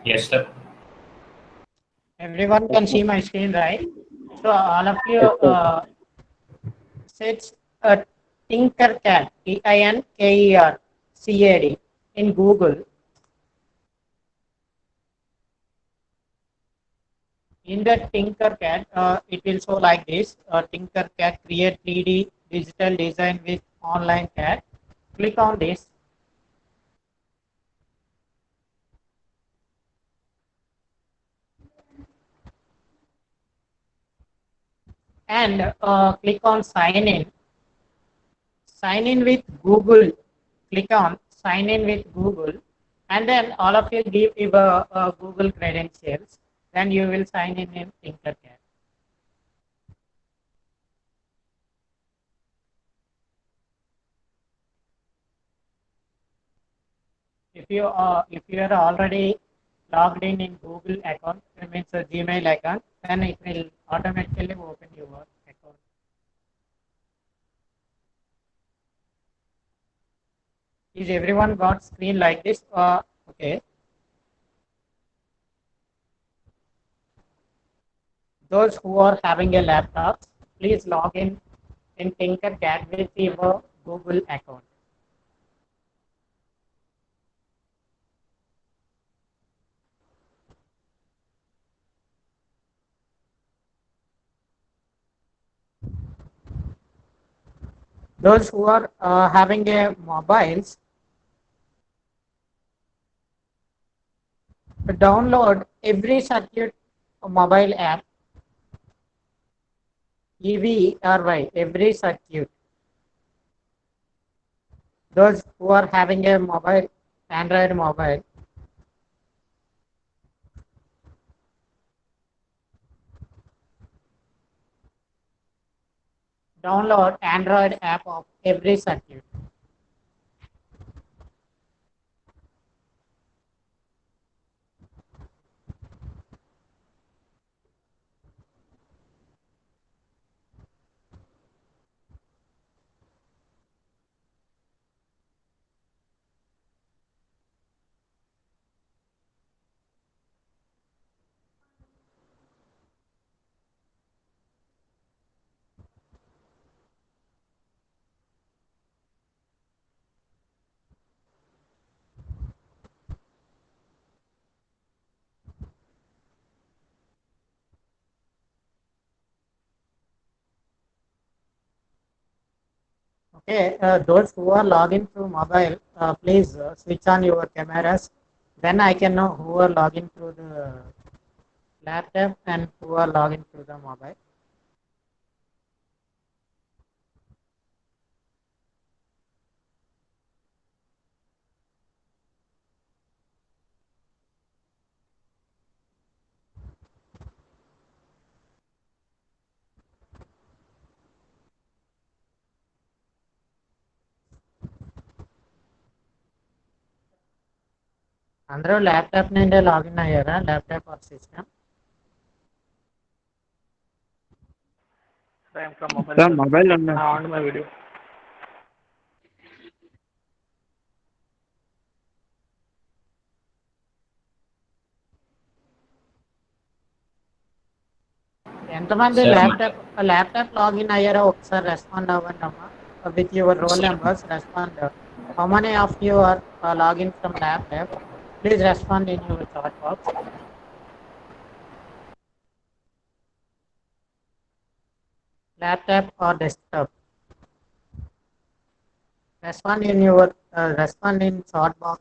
Yes, sir. Everyone can see my screen, right? So all of you search Tinkercad, Tinkercad in Google. In the Tinkercad, it will show like this. Tinkercad create 3D digital design with online CAD. Click on this and click on sign in. Sign in with Google. Click on sign in with Google, and then all of you give your Google credentials. Then you will sign in Tinkercad. If you are already logged in Google account, that means a Gmail account, then it will automatically open your account. Is everyone got screen like this? Okay. Those who are having a laptop, please log in Tinkercad with your Google account. Those who are having a mobiles, download every circuit mobile app, EVRY, every circuit. Those who are having a mobile, Android mobile, download Android app of every circuit. Okay, those who are logging through mobile, please switch on your cameras. Then I can know who are logging through the laptop and who are logging through the mobile. అందరూ laptop నుండే login అయ్యారా laptop or system I am from mobile. Sir Sir. Mobile ఉన్నా I on my video. ఎంతమంది Sir, laptop login అయ్యారో ఒకసారి respond అవ్వండి అమ్మా with your roll numbers respond how many of you are login from laptop please respond in your chat box laptop or desktop respond in chat box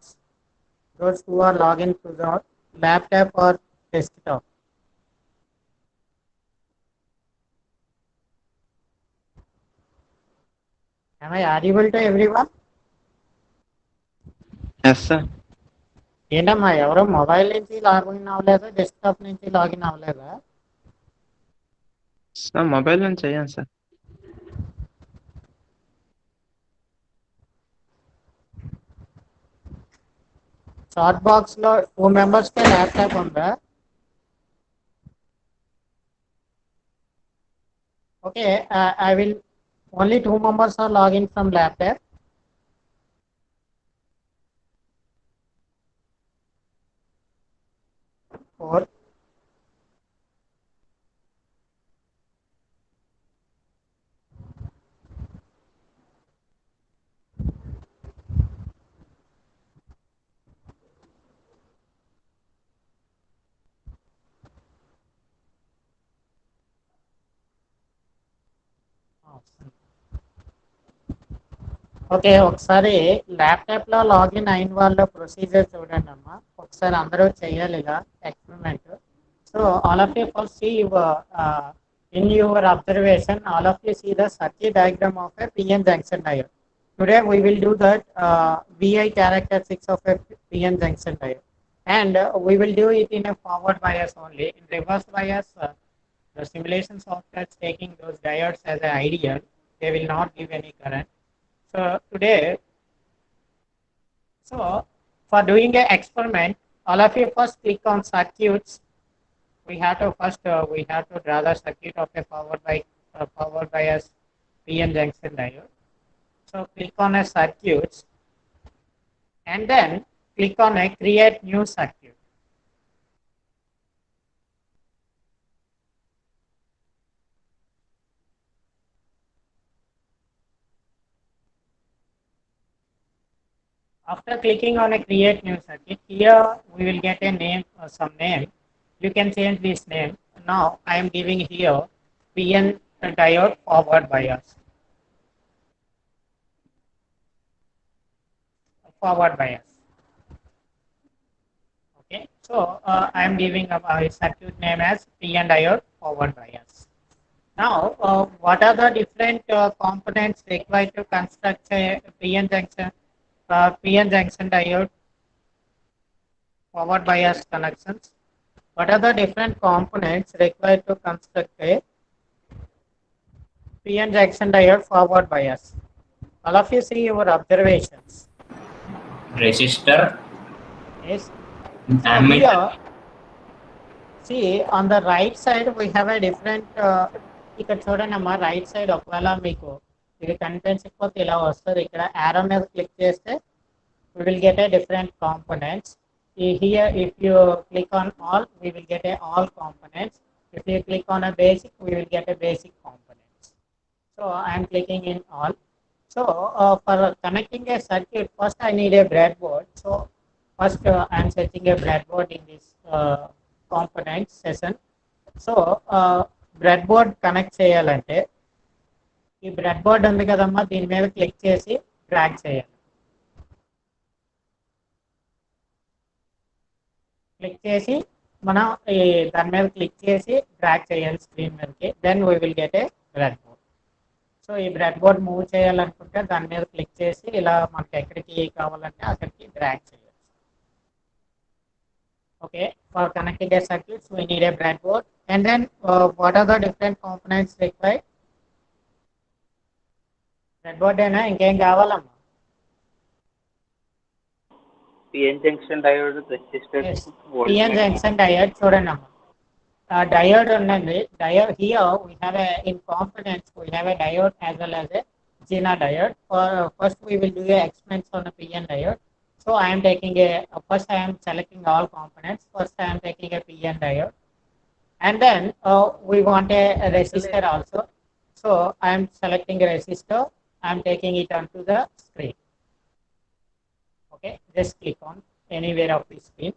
those who are logging to the laptop or desktop. Am I audible to everyone? Yes sir ఏంటమ్మా ఎవరో mobile నుంచి login అవ్వలేదా desktop నుంచి login అవ్వలేదా sir mobile నుంచి చేయండి sir chat box లో 2 members కే laptop ఉందా okay I will only 2 members are logging from laptop. 4. Okay, ఒకసారి ల్యాప్టాప్లో లాగిన్ అయిన వాళ్ళ ప్రొసీజర్ చూడండి అమ్మా. ఒకసారి అందరూ చేయాలి ఇలా experiment. So all of you first see your in your observation, all of you see the circuit diagram of a PN junction diode. Today we will do that VI characteristics of a PN junction diode, and we will do it in a forward bias only. In reverse bias, the simulation software is taking those diodes as an ideal. They will not give any current. So today, so for doing an experiment, all of you first click on circuits. We have to first we have to draw the circuit of a forward bias PN junction diode. So click on a circuit and then click on a create new circuit. After clicking on a create new circuit, here we will get a name, some name. You can change this name. Now I am giving here PN diode forward bias. Forward bias. Okay, so I am giving a circuit name as PN diode forward bias. Now, what are the different components required to construct a PN junction diode forward bias connections? What are the different components required to construct a PN junction diode forward bias? All of you see your observations. Resistor. Yes. Ammeter. See, on the right side we have a different ఇక్కడ చూడండి అమ్మా, right side ఒకవేళ మీకు ఇది కనిపించకపోతే ఇలా వస్తుంది. ఇక్కడ యారో మీద క్లిక్ చేస్తే we will get a different components. Here if you click on all, we will get a all components. If you click on a basic, we will get a basic components. So I am clicking in all. So for connecting a circuit, first I need a breadboard. So first I am setting a breadboard in this component session. So breadboard connect చేయాలంటే ఈ breadboard ఉంది కదమ్మా, దీని మీద click చేసి drag చేయాలి. Click చేసి మనం దాని మీద క్లిక్ చేసి డ్రాగ్ చేయాలి స్క్రీన్ మీదకి. Then we will get a breadboard. So ఈ బ్రెడ్బోర్డ్ మూవ్ చేయాలనుకుంటే దాని మీద క్లిక్ చేసి ఇలా మనకి ఎక్కడికి కావాలంటే అక్కడికి డ్రాగ్ చేయాలి. Okay, for connecting a circuits we need a breadboard. And then what are the different components required? Breadboard అయినా ఇంకేం కావాలమ్మా? PN junction diode, resistor, PN junction diode చూడండి అమ్మా. Diode ఉన్నది. Diode here we have a in components we have a diode as well as a Zener diode. First we will do a experiments on a PN diode. So I am taking first I am selecting all components. First I am taking a PN diode, and then we want a resistor also. So I am selecting a resistor. I am taking it onto the screen. Okay, just click on anywhere of the screen.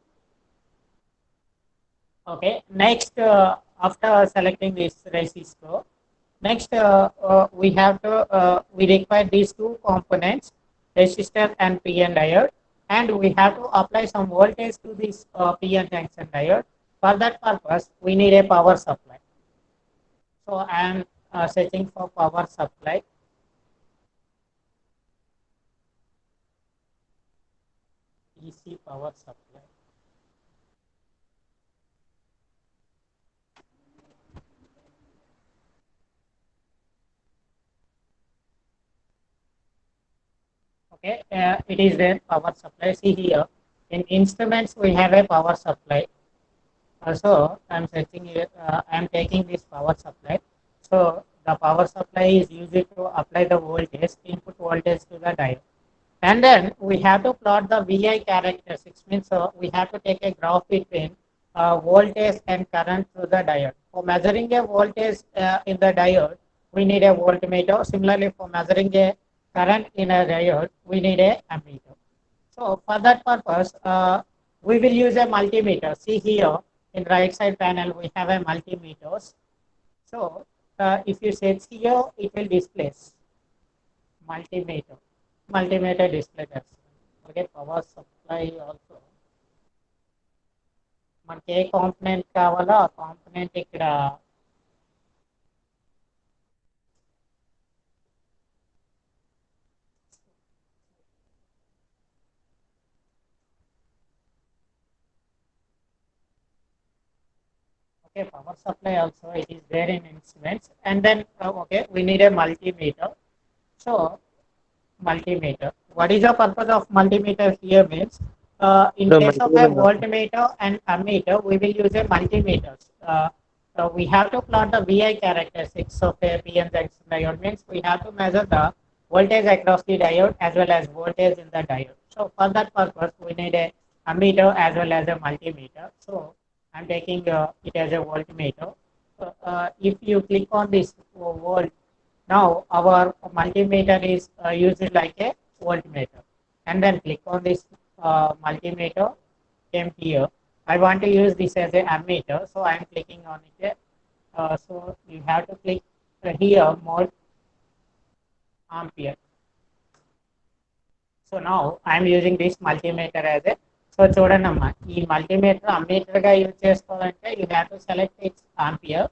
Okay, next after selecting this resistor, next we have to we require these two components, resistor and PN diode. And we have to apply some voltage to this PN junction diode. For that purpose, we need a power supply. So I am searching for power supply. DC power supply. Okay, it is there power supply. See here in instruments we have a power supply. Also I am searching here, I am taking this power supply. So the power supply is used to apply the voltage, input voltage to the diode. And then we have to plot the VI characteristics. Means we have to take a graph between voltage and current through the diode. For measuring a voltage in the diode, we need a voltmeter. Similarly, for measuring a current in a diode, we need a ammeter. So for that purpose, we will use a multimeter. See here in right side panel, we have a multimeters. So if you set here, it will display multimeter. Multimeter display that. Okay, power supply also. మనకి ఏ component కావాలో ఆ component ఇక్కడ okay, power supply also it is there in instruments, and then okay, we need a multimeter. So multimeter, what is the purpose of multimeter here means in The case of a multimeter. voltmeter and ammeter, we will use a multimeter. So we have to plot the VI characteristics of a PN junction diode, means we have to measure the voltage across the diode as well as voltage in the diode. So for that purpose, we need a ammeter as well as a multimeter. So I'm taking it as a voltmeter. If you click on this volt, now our multimeter is used like a voltmeter, and then click on this multimeter, came here. I want to use this as a ammeter, so I am clicking on it. So you have to click here more ampere. So now I am using this multimeter as a. So చూడండి అమ్మా, ఈ multimeter ammeter గా use చేసుకోవాలంటే you have to select it's ampere.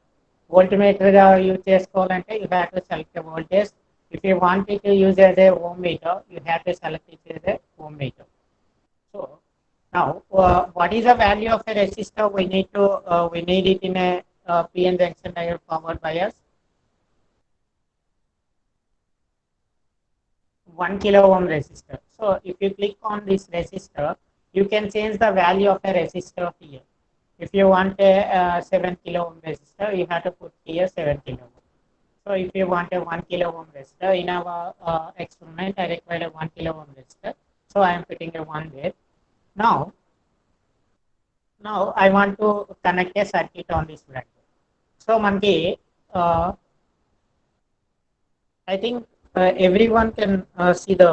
Voltmeter గా use చేసుకోవాలంటే you have to select voltage. If you want to use as a ohm meter, you have to select it as a ohm meter. So now what is the value of a resistor? We need it in a PN junction diode forward bias. 1 kilo ohm resistor. So if you click on this resistor, you can change the value of a resistor here. If you want a 7 kilo ohm resistor, you have to put here 7 kilo ohm. So if you want a 1 kilo ohm resistor, in our experiment I required a 1 kilo ohm resistor, so I am putting a 1 there. Now I want to connect a circuit on this breadboard. So manki I think everyone can see the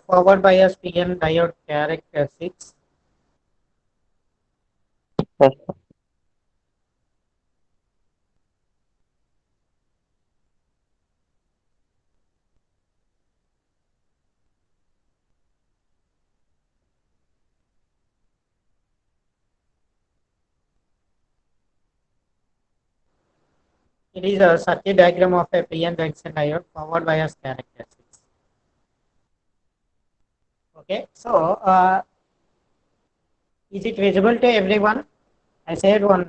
forward bias PN diode characteristics. Yes, sir. It is a circuit diagram of a PN junction diode forward bias characteristics. Okay, so is it visible to everyone? I said one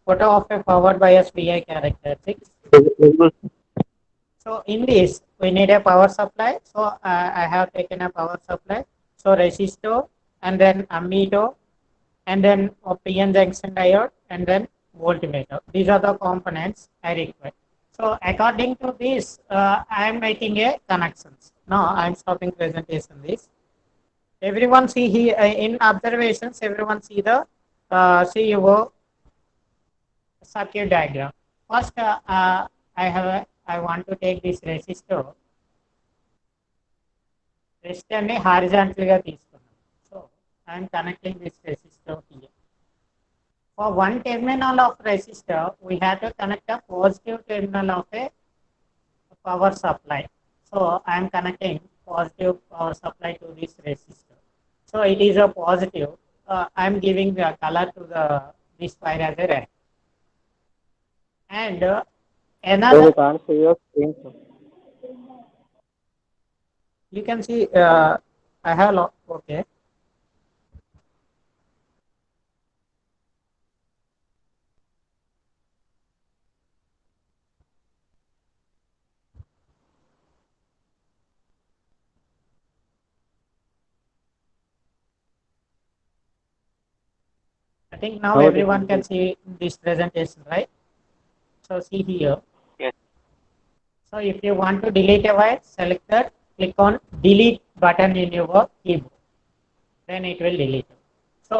photo of a forward bias PI characteristics. So in this, we need a power supply. So I have taken a power supply. So resistor, and then ammeter, and then a PN junction diode, and then voltmeter. These are the components I require. So according to this, I am making a connections. Now I am stopping presentation this. Everyone see here in observations, everyone see the see your circuit diagram. First, I want to take this resistor. Resistor ni horizontal ga తీసుకున్నాను. So I am connecting this resistor here. For one terminal of resistor, we have to connect a positive terminal of a power supply. So I am connecting positive power supply to this resistor. So it is a positive. I am giving the color to this wire as a red. And another, We can't see your screen, sir. you can see I have okay. I think now Now it is everyone can visible. see this presentation, right? So see here. Yes. So if you want to delete a wire, select that, click on delete button in your keyboard. Then it will delete it. So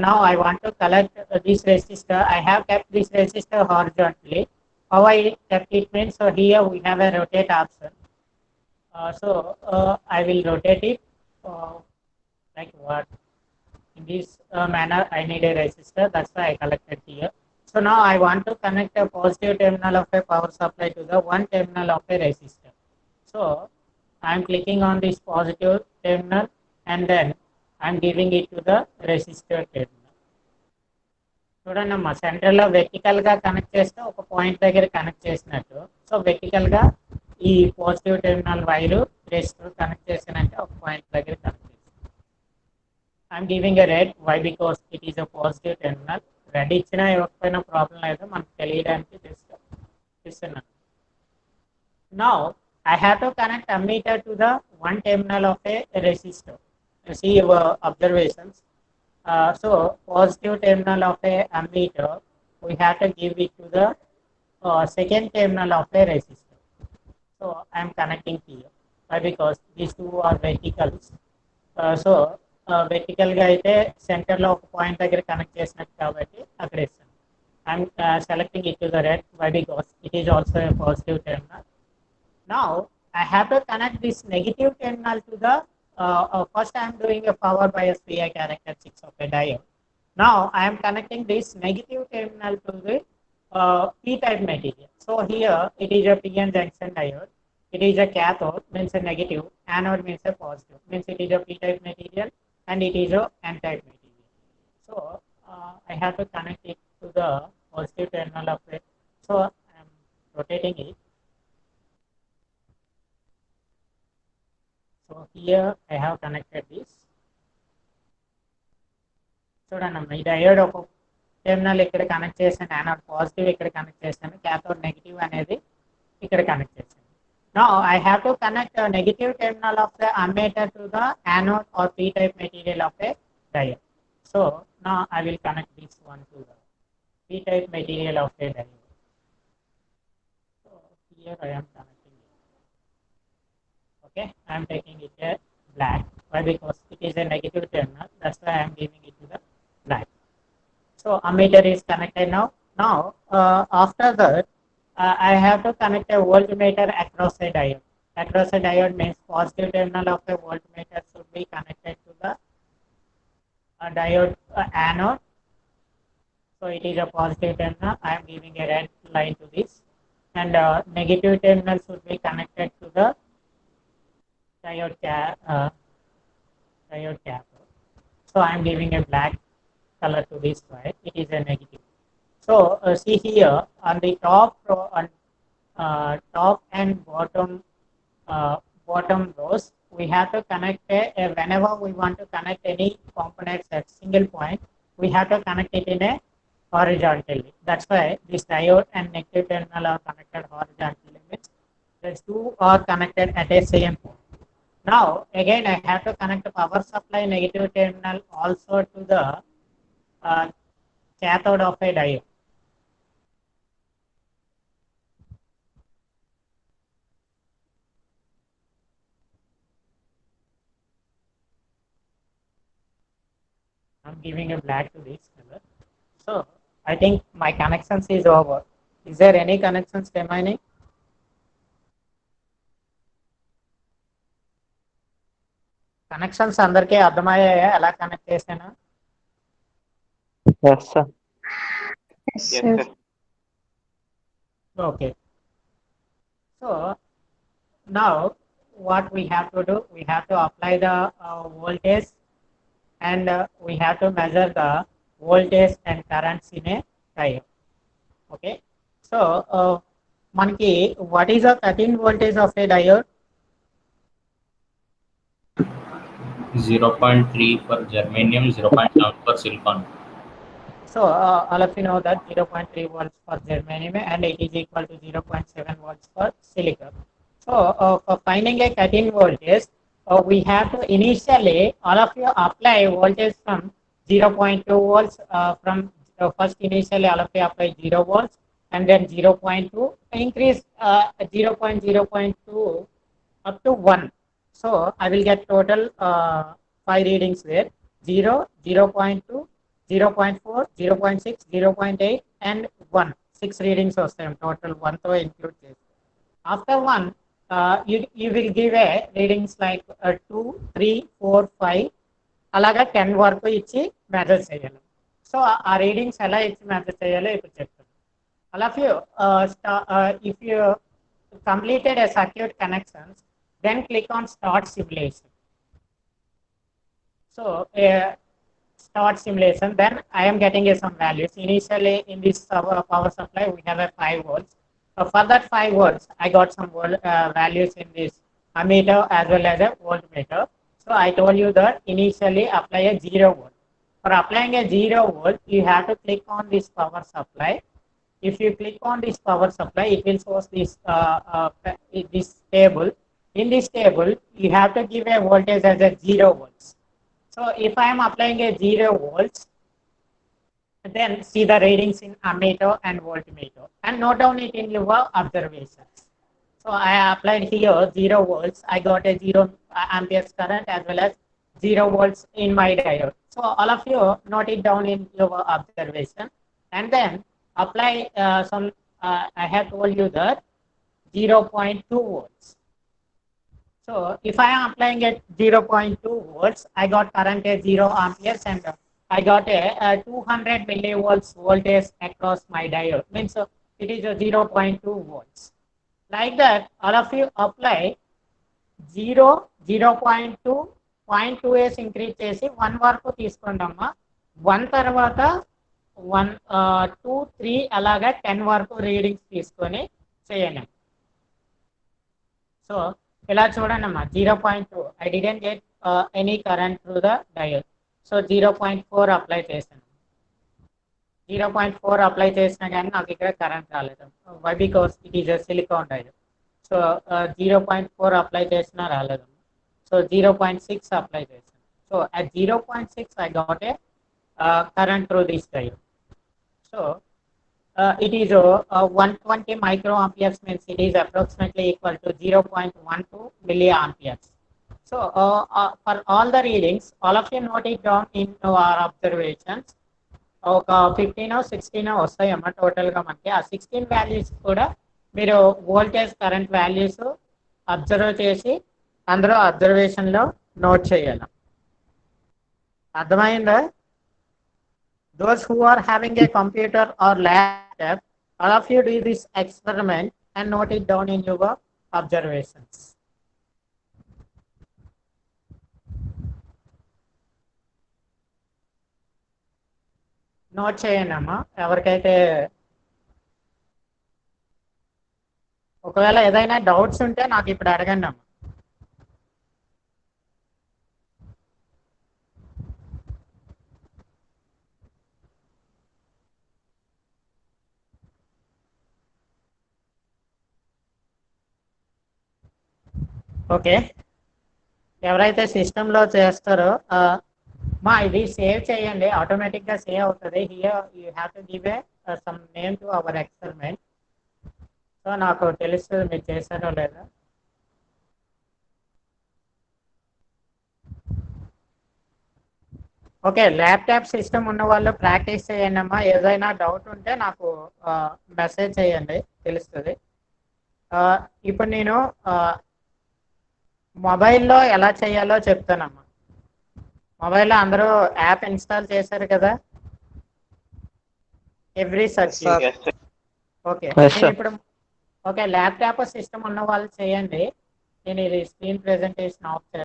now I want to collect this resistor. I have kept this resistor horizontally. How I kept it means, so here we have a rotate option. I will rotate it like what? In this manner, I need a resistor. That's why I collected here. So now I want to connect a positive terminal of a power supply to the one terminal of a resistor. So I am clicking on this positive terminal and then I am giving it to the resistor terminal. చూడండి అమ్మా సెంటర్లో vertical గా connect చేస్తే ఒక point దగ్గర connect చేసినట్టు so vertical గా ఈ positive terminal wire resistor connect చేసినట్టు ఒక పాయింట్ దగ్గర కనెక్ట్ చేస్తాను. I'm giving a red why because it is a positive terminal. Red ఇచ్చినా ఇవ్వకపోయినా ప్రాబ్లం లేదు, మనకు తెలియడానికి ఇస్తున్నాను. Now I have to connect ammeter to the one terminal of a resistor. See your observations. So positive terminal of a ammeter, we have to give it to the second terminal of a resistor. So I am connecting here. Why? Because these two are verticals. Vertical ga aithe center lo oka point దగ్గర connect చేసినట్టు కాబట్టి అక్కడ ఇస్తాను. I am selecting it to the red. Why? Because it is also a positive terminal. Now I have to connect this negative terminal to the first I am doing a power bias PI characteristics of a diode. Now I am connecting this negative terminal to the p-type material. So here it is a PN junction diode. It is a cathode, means a negative. Anode means a positive, means it is a p-type material, and it is a n-type material. So I have to connect it to the positive terminal of it. So I am rotating it. So here I have connected this. చూడండి ఈ diode ఒక terminal ఇక్కడ connect చేశాను, anode positive ఇక్కడ connect చేశాను, cathode negative అనేది ఇక్కడ connect చేశాను. Now I have to connect a negative terminal of the ammeter to the anode or p-type material of a diode. So now I will connect this one to the p-type material of a diode. So here I am connecting. Okay, I am taking it a black. Why? Because it is a negative terminal. That's why I am giving it to the black. So ammeter is connected now. Now after that, I have to connect a voltmeter across a diode. Across a diode means positive terminal of a voltmeter should be connected to the diode anode. So it is a positive terminal. I am giving a red line to this, and negative terminal should be connected to the diode cathode. So I am giving a black color to this wire. It is a negative. So see here on the top and bottom rows, we have to connect whenever we want to connect any components at single point, we have to connect it in a horizontally. That's why this diode and negative terminal are connected horizontally. Means the two are connected at a same point. Now again I have to connect the power supply negative terminal also to the cathode of a diode. I'm giving a black to this color. So I think my connections is over. Is there any connections remaining? Connections అందరికీ అర్థమయ్యాయా ఎలా connect చేశాను? Yes, sir. Yes, sir. Okay. So now what we have to do, we have to apply the voltage and we have to measure the voltage and currents in a diode. Okay. So manaki what is the cutting voltage of a diode? 0.3 for germanium, 0.7 for silicon. So all of you know that 0.3 volts for germanium and it is equal to 0.7 volts for silicon. So for finding a cut-in voltage, we have to initially all of you apply voltage from 0.2 volts. From first initially all of you apply 0 volts and then 0.2 increase 0.0.2 up to 1. So I will get total 5 readings there. 0, 0.2, 0.4, 0.6, 0.8 and 1. 6 readings వస్తాయి total 1 తో include చేసి. After 1, you will give a readings like 2, 3, 4, 5 అలాగా 10 వరకు ఇచ్చి measure చేయాలి. So ఆ readings ఎలా ఇచ్చి మెజర్ చేయాలో ఇప్పుడు చెప్తాను. All of you, if you completed a circuit connections, then click on start simulation. So start simulation, then I am getting some values. Initially in this power supply we have a 5 volts. For that 5 volts I got some values in this ammeter as well as a voltmeter. So I told you that initially apply a 0 volt. For applying a 0 volt you have to click on this power supply. If you click on this power supply, it will show this this table. In this table, you have to give a voltage as a 0 volts. So if I am applying a 0 volts, then see the readings in ammeter and voltmeter and note down it in your observations. So I applied here 0 volts. I got a 0 amperes current as well as 0 volts in my diode. So all of you note it down in your observation and then apply some I have told you that 0.2 volts. So if I am applying at 0.2 volts, I got current at 0 amperes and I got a 200 millivolts voltage across my diode. Means it is a 0.2 volts. Like that, all of you apply 0, 0.2, 0.2s increase చేసి 1 వరకు తీసుకుంటామా. 1 తర్వాత 1, 2, 3 అలాగా 10 వరకు readings తీసుకొని చేయండి. So ఇలా చూడండి అమ్మా 0.2 I didn't get any current through the diode. So 0.4 apply చేశాను. 0.4 అప్లై చేసినా కానీ నాకు ఇక్కడ కరెంట్ రాలేదు. Why because it is a silicon diode. So 0.4 apply చేసినా రాలేదు. సో 0.6 అప్లై చేశాను. So at 0.6 I got a current through this diode. So it is 120 microamperes, means it is approximately equal to 0.12 milliamperes. So for all the readings, all of you note it down in our observations. ఒక 15 16 వస్తాయమ్మా టోటల్గా మనకి. ఆ 16 values కూడా మీరు voltage current values observe చేసి అందరూ అబ్జర్వేషన్లో note చేయాలి. అర్థమైందా? Those who are having a computer or laptop, all of you do this experiment and note it down in your observations. Note చేయండి అమ్మా. ఎవరికైతే ఒకవేళ ఏదైనా డౌట్స్ ఉంటే నాకు ఇప్పుడు అడగండి అమ్మా. ఓకే, ఎవరైతే సిస్టంలో చేస్తారో మా ఇది సేవ్ చేయండి, ఆటోమేటిక్గా సేవ్ అవుతుంది. Here you have to give a some name to our experiment. So నాకు తెలుస్తుంది మీరు చేశారో లేదా. ఓకే, ల్యాప్టాప్ సిస్టమ్ ఉన్న వాళ్ళు ప్రాక్టీస్ చేయండి అమ్మా. ఏదైనా డౌట్ ఉంటే నాకు మెసేజ్ చేయండి, తెలుస్తుంది. ఇప్పుడు నేను మొబైల్లో ఎలా చేయాలో చెప్తానమ్మా. మొబైల్లో అందరూ యాప్ ఇన్స్టాల్ చేశారు కదా, ఎవ్రీ సర్క్యూట్. ఓకే, ఇప్పుడు ఓకే ల్యాప్టాప్ సిస్టమ్ ఉన్న వాళ్ళు చేయండి. నేను ఇది స్క్రీన్ ప్రెజెంటేషన్ ఆఫ్ చేస్తాను.